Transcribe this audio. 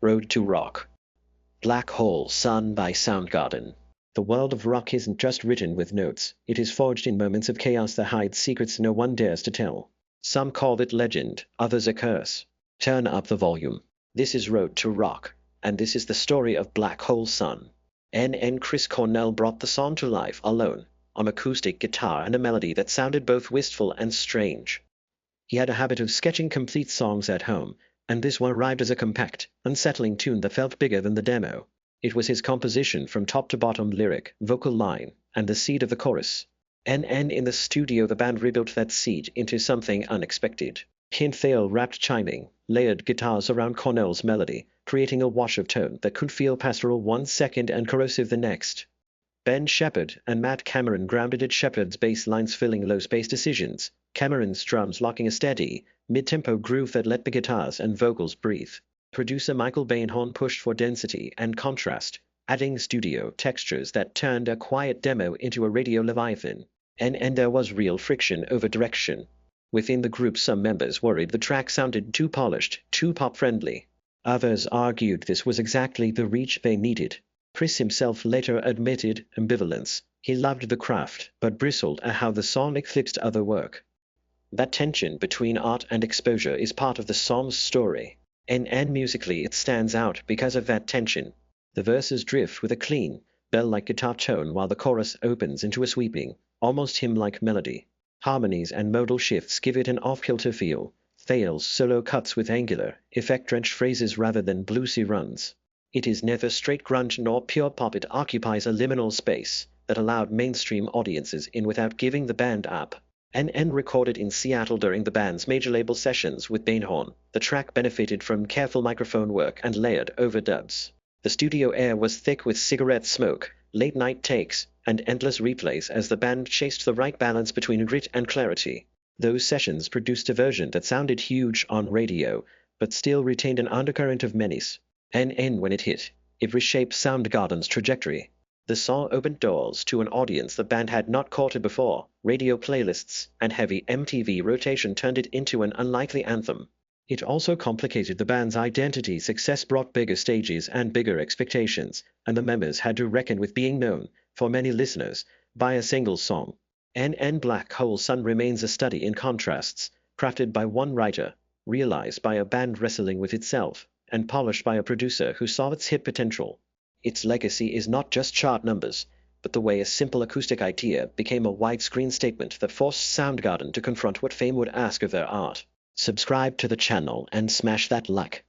Road to Rock. Black Hole Sun by Soundgarden. The world of rock isn't just written with notes, it is forged in moments of chaos that hides secrets no one dares to tell. Some call it legend, others a curse. Turn up the volume. This is Road to Rock, and this is the story of Black Hole Sun. Chris Cornell brought the song to life alone, on acoustic guitar and a melody that sounded both wistful and strange. He had a habit of sketching complete songs at home, and this one arrived as a compact, unsettling tune that felt bigger than the demo. It was his composition from top to bottom, lyric, vocal line, and the seed of the chorus. In the studio the band rebuilt that seed into something unexpected. Synthale-wrapped chiming, layered guitars around Cornell's melody, creating a wash of tone that could feel pastoral one second and corrosive the next. Ben Shepherd and Matt Cameron grounded at Shepherd's bass lines filling low space decisions, Cameron's drums locking a steady, mid-tempo groove that let the guitars and vocals breathe. Producer Michael Bainhorn pushed for density and contrast, adding studio textures that turned a quiet demo into a radio leviathan. And there was real friction over direction. Within the group some members worried the track sounded too polished, too pop-friendly. Others argued this was exactly the reach they needed. Chris himself later admitted ambivalence. He loved the craft, but bristled at how the song eclipsed other work. That tension between art and exposure is part of the song's story, and musically it stands out because of that tension. The verses drift with a clean, bell-like guitar tone while the chorus opens into a sweeping, almost hymn-like melody. Harmonies and modal shifts give it an off-kilter feel. Thale's solo cuts with angular, effect-drenched phrases rather than bluesy runs. It is neither straight grunge nor pure pop. It occupies a liminal space that allowed mainstream audiences in without giving the band up. Recorded in Seattle during the band's major label sessions with Bainhorn, the track benefited from careful microphone work and layered overdubs. The studio air was thick with cigarette smoke, late-night takes, and endless replays as the band chased the right balance between grit and clarity. Those sessions produced a version that sounded huge on radio, but still retained an undercurrent of menace. When it hit, it reshaped Soundgarden's trajectory. The song opened doors to an audience the band had not courted before. Radio playlists and heavy MTV rotation turned it into an unlikely anthem. It also complicated the band's identity. Success brought bigger stages and bigger expectations, and the members had to reckon with being known, for many listeners, by a single song. Black Hole Sun remains a study in contrasts, crafted by one writer, realized by a band wrestling with itself, and polished by a producer who saw its hit potential. Its legacy is not just chart numbers, but the way a simple acoustic idea became a widescreen statement that forced Soundgarden to confront what fame would ask of their art. Subscribe to the channel and smash that like.